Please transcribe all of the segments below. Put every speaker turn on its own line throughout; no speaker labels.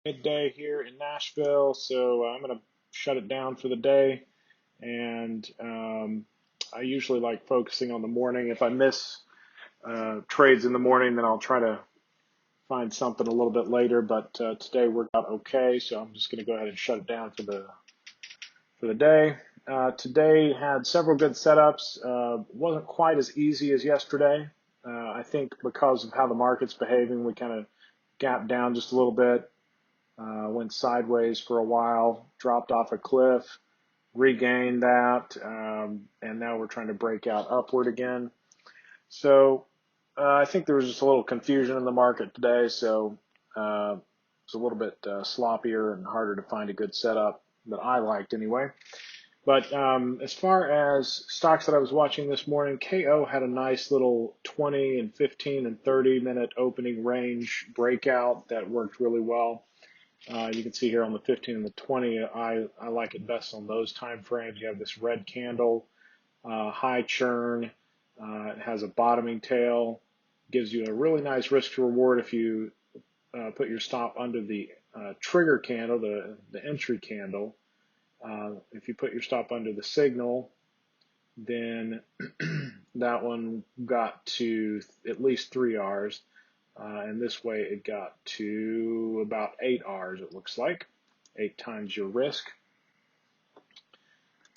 Midday here in Nashville, so I'm going to shut it down for the day. And I usually like focusing on the morning. If I miss trades in the morning, then I'll try to find something a little bit later. But today worked out okay, so I'm just going to go ahead and shut it down for the day. Today had several good setups. Wasn't quite as easy as yesterday. I think because of how the market's behaving, we kind of gapped down just a little bit. Went sideways for a while, dropped off a cliff, regained that, and now we're trying to break out upward again. So I think there was just a little confusion in the market today, so it's a little bit sloppier and harder to find a good setup that I liked anyway. But as far as stocks that I was watching this morning, KO had a nice little 20 and 15 and 30 minute opening range breakout that worked really well. You can see here on the 15 and the 20, I like it best on those time frames. You have this red candle, high churn, it has a bottoming tail, gives you a really nice risk to reward if you put your stop under the trigger candle, the entry candle. If you put your stop under the signal, then that one got to at least 3 Rs. And this way it got to about 8 Rs, it looks like, 8 times your risk.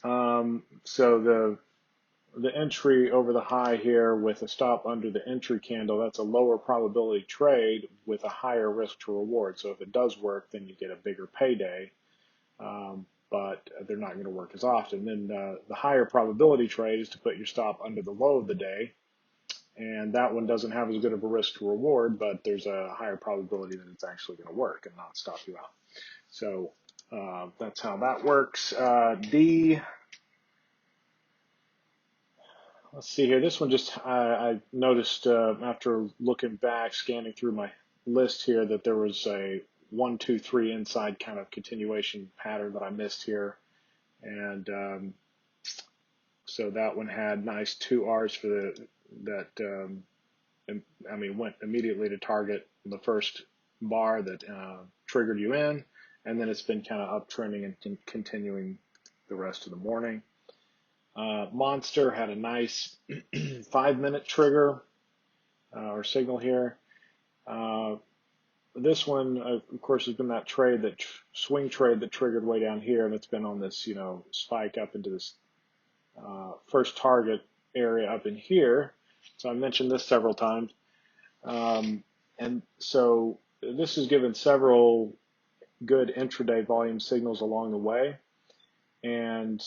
So the entry over the high here with a stop under the entry candle, that's a lower probability trade with a higher risk to reward. So if it does work, then you get a bigger payday, but they're not going to work as often. Then the higher probability trade is to put your stop under the low of the day. And that one doesn't have as good of a risk to reward, but there's a higher probability that it's actually going to work and not stop you out. So that's how that works. Let's see here. This one just, I noticed after looking back, scanning through my list here, that there was a 1, 2, 3 inside kind of continuation pattern that I missed here. And so that one had nice 2 Rs for went immediately to target the first bar that triggered you in, and then it's been kind of uptrending and continuing the rest of the morning. Monster had a nice 5-minute trigger or signal here. This one, of course, has been that trade, that swing trade that triggered way down here, and it's been on this, spike up into this first target area up in here. So I mentioned this several times. And so this has given several good intraday volume signals along the way. And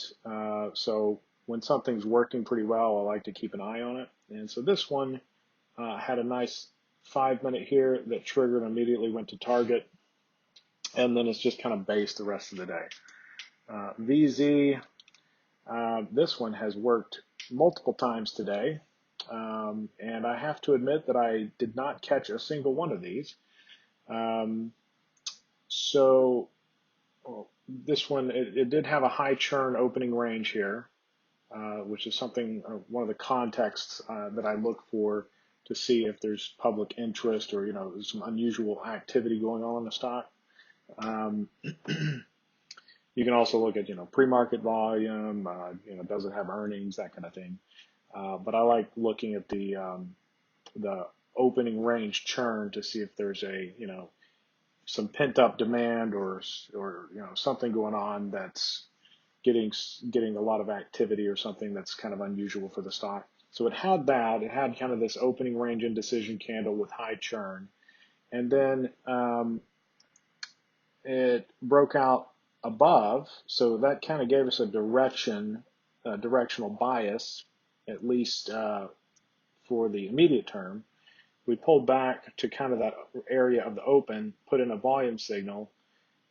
so when something's working pretty well, I like to keep an eye on it. And so this one had a nice 5-minute here that triggered and immediately went to target. And then it's just kind of based the rest of the day. VZ, this one has worked multiple times today. And I have to admit that I did not catch a single one of these. So this one, it did have a high churn opening range here, which is something, one of the contexts that I look for to see if there's public interest or, some unusual activity going on in the stock. You can also look at, pre-market volume, does it have earnings, that kind of thing. But I like looking at the opening range churn to see if there's some pent up demand or something going on that's getting a lot of activity or something that's kind of unusual for the stock. So it had that. It had kind of this opening range indecision candle with high churn, and then it broke out above. So that kind of gave us a directional bias, at least for the immediate term. We pulled back to kind of that area of the open, put in a volume signal,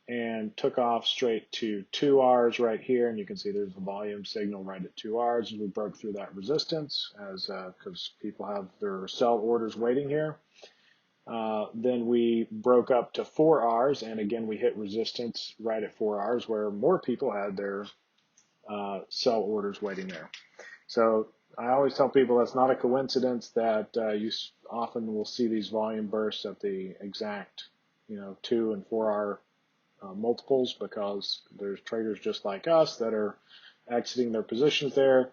and took off straight to 2 Rs right here. And you can see there's a volume signal right at 2 Rs. And we broke through that resistance because people have their sell orders waiting here. Then we broke up to 4 Rs, and again we hit resistance right at 4 Rs, where more people had their sell orders waiting there. So I always tell people that's not a coincidence that you often will see these volume bursts at the exact 2 and 4 hour multiples, because there's traders just like us that are exiting their positions there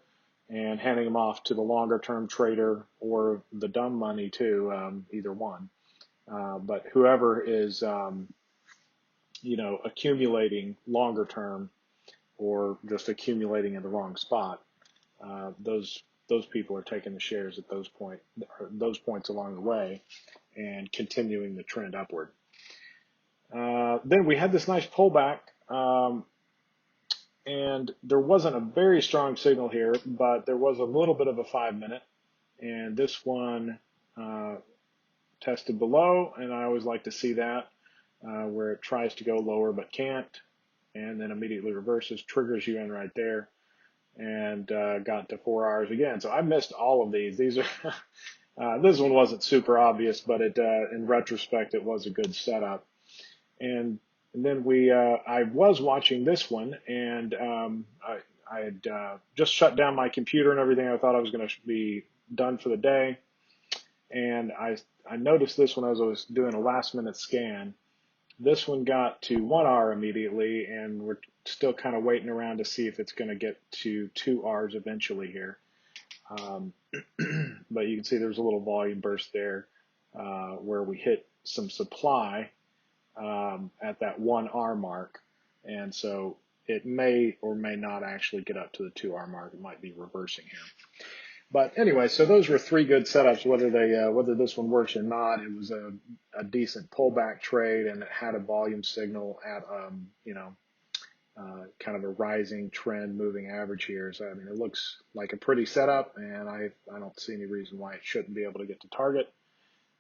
and handing them off to the longer term trader or the dumb money too, either one. But whoever is, accumulating longer term or just accumulating in the wrong spot, those people are taking the shares at those points along the way and continuing the trend upward. Then we had this nice pullback, and there wasn't a very strong signal here, but there was a little bit of a 5-minute, and this one tested below, and I always like to see that, where it tries to go lower but can't, and then immediately reverses, triggers you in right there, and got to 4 hours again. So I missed all of these. These are this one wasn't super obvious, but it in retrospect it was a good setup. And then I was watching this one, and I had just shut down my computer and everything. I thought I was going to be done for the day, and I noticed this one as I was doing a last-minute scan. This one got to 1 hour immediately, and we're still kind of waiting around to see if it's going to get to 2 hours eventually here. But you can see there's a little volume burst there where we hit some supply at that 1 hour mark, and so it may or may not actually get up to the 2 hour mark. It might be reversing here. But anyway, so those were 3 good setups. Whether this one works or not, it was a decent pullback trade, and it had a volume signal at kind of a rising trend moving average here. So I mean, it looks like a pretty setup, and I don't see any reason why it shouldn't be able to get to target.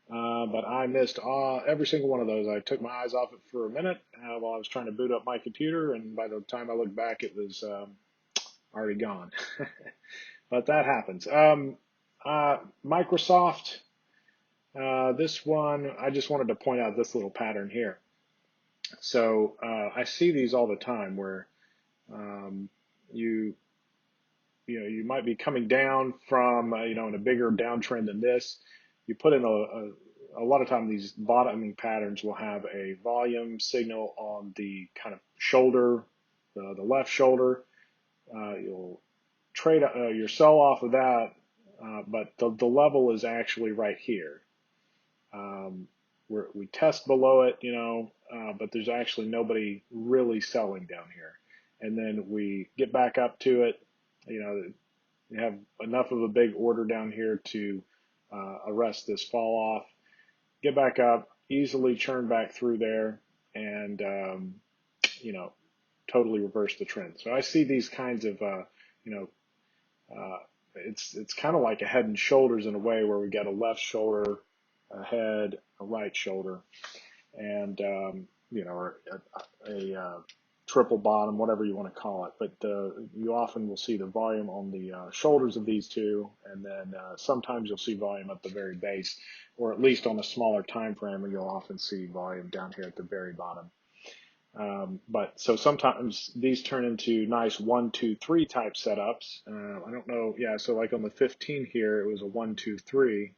But I missed every single one of those. I took my eyes off it for a minute while I was trying to boot up my computer, and by the time I looked back, it was already gone. But that happens. Microsoft, this one, I just wanted to point out this little pattern here. So I see these all the time where you might be coming down from in a bigger downtrend than this. You put in a lot of time these bottoming patterns will have a volume signal on the kind of shoulder, the left shoulder. You'll trade your sell off of that, but the level is actually right here. We test below it, but there's actually nobody really selling down here. And then we get back up to it. You have enough of a big order down here to arrest this fall off. Get back up, easily churn back through there, and totally reverse the trend. So I see these kinds of it's kind of like a head and shoulders in a way, where we got a left shoulder, a head, a right shoulder, and or a triple bottom, whatever you want to call it. But you often will see the volume on the shoulders of these two, and then sometimes you'll see volume at the very base, or at least on a smaller time frame, and you'll often see volume down here at the very bottom. But so sometimes these turn into nice 1, 2, 3 type setups. I don't know. Yeah. So like on the 15 here, it was a 1, 2, 3.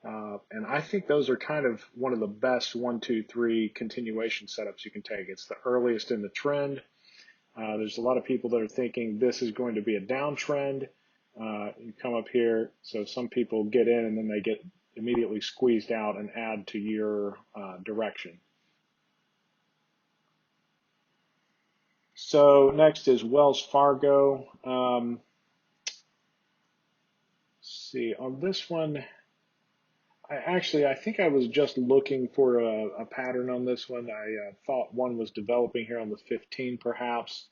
And I think those are kind of one of the best 1, 2, 3 continuation setups you can take. It's the earliest in the trend. There's a lot of people that are thinking this is going to be a downtrend. You come up here. So some people get in and then they get immediately squeezed out and add to your direction. So next is Wells Fargo. Let's see, on this one, I think I was just looking for a pattern on this one. I thought one was developing here on the 15 perhaps.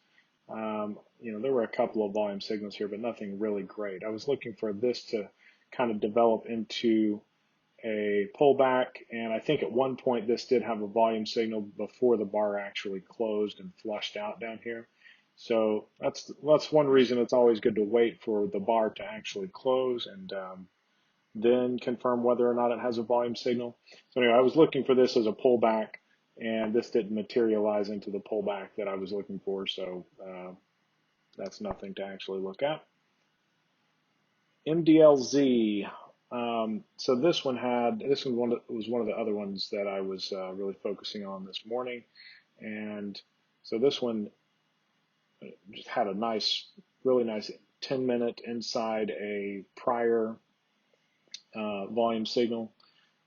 There were a couple of volume signals here, but nothing really great. I was looking for this to kind of develop into a pullback, and I think at one point this did have a volume signal before the bar actually closed and flushed out down here. So that's one reason it's always good to wait for the bar to actually close and then confirm whether or not it has a volume signal. So anyway, I was looking for this as a pullback, and this didn't materialize into the pullback that I was looking for, so that's nothing to actually look at. MDLZ. So this one was one of the other ones that I was really focusing on this morning, and so this one just had a really nice 10-minute inside a prior volume signal.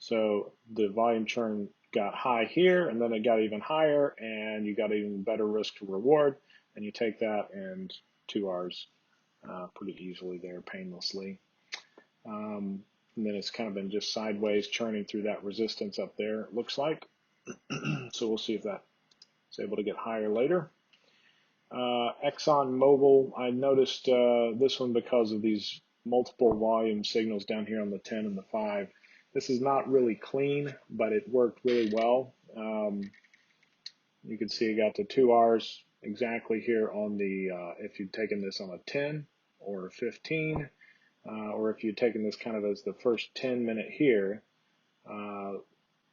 So the volume churn got high here, and then it got even higher, and you got even better risk to reward, and you take that in 2 hours pretty easily there, painlessly. And then it's kind of been just sideways churning through that resistance up there, it looks like. So we'll see if that's able to get higher later. ExxonMobil, I noticed this one because of these multiple volume signals down here on the 10 and the 5. This is not really clean, but it worked really well. You can see it got to 2 hours exactly here on the, if you'd taken this on a 10 or a 15, or if you'd taken this kind of as the first 10-minute here,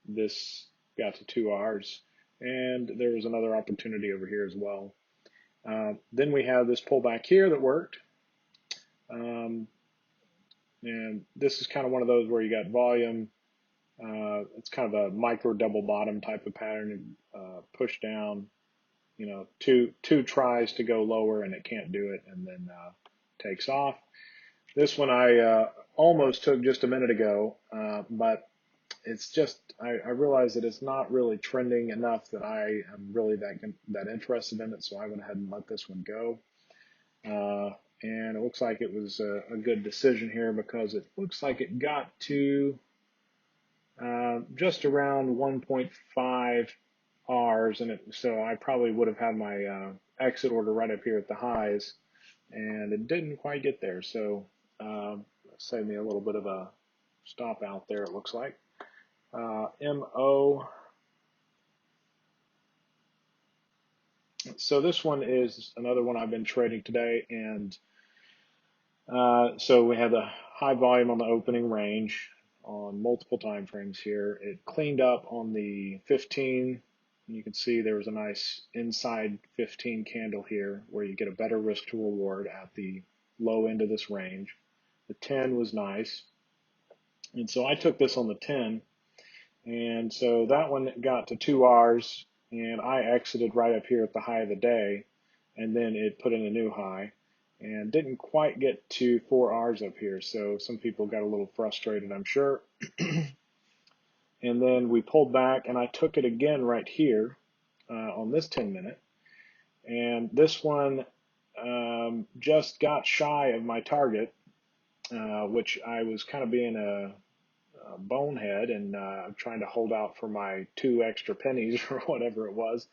this got to 2 hours. And there was another opportunity over here as well. Then we have this pullback here that worked. And this is kind of one of those where you got volume. It's kind of a micro double bottom type of pattern. Push down, two tries to go lower and it can't do it, and then takes off. This one I almost took just a minute ago, but it's just I realized that it's not really trending enough that I am really that interested in it, so I went ahead and let this one go. And it looks like it was a good decision here because it looks like it got to just around 1.5 Rs, and so I probably would have had my exit order right up here at the highs, and it didn't quite get there. So saved me a little bit of a stop out there, it looks like. MO. So this one is another one I've been trading today, and so we have the high volume on the opening range on multiple time frames here. It cleaned up on the 15. You can see there was a nice inside 15 candle here where you get a better risk to reward at the low end of this range. The 10 was nice, and so I took this on the 10, and so that one got to 2 Rs, and I exited right up here at the high of the day, and then it put in a new high and didn't quite get to 4 Rs up here. So some people got a little frustrated, I'm sure. And then we pulled back, and I took it again right here on this 10-minute. And this one just got shy of my target, which I was kind of being a bonehead and trying to hold out for my 2 extra pennies or whatever it was,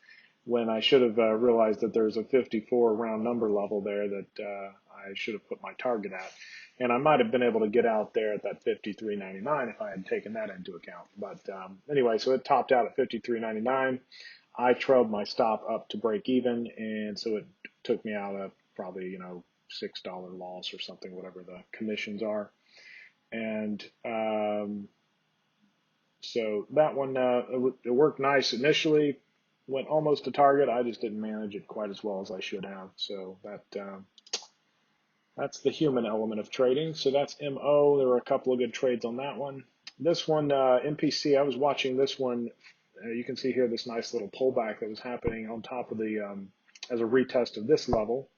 when I should have realized that there's a 54 round number level there that I should have put my target at. And I might have been able to get out there at that 53.99 if I had taken that into account. But anyway, so it topped out at 53.99. I trailed my stop up to break even, and so it took me out at probably, $6 loss or something, whatever the commissions are. And so that one, it worked nice initially, went almost to target. I just didn't manage it quite as well as I should have. So that's the human element of trading. So that's MO. There were a couple of good trades on that one. This one, MPC, I was watching this one. You can see here this nice little pullback that was happening on top of the, as a retest of this level.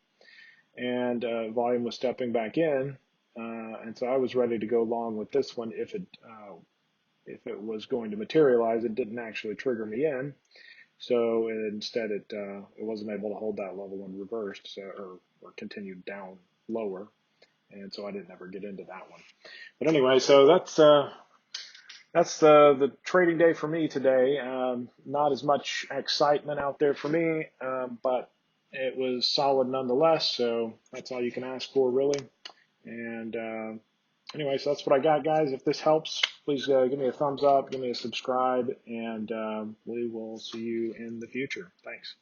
And volume was stepping back in. And so I was ready to go long with this one if it was going to materialize. It didn't actually trigger me in. So instead it wasn't able to hold that level and reversed, so, or continued down lower, and so I didn't ever get into that one. But anyway, so that's the trading day for me today. Not as much excitement out there for me, but it was solid nonetheless. So that's all you can ask for, really. And anyway, so that's what I got, guys. If this helps, please give me a thumbs up, give me a subscribe, and we will see you in the future. Thanks.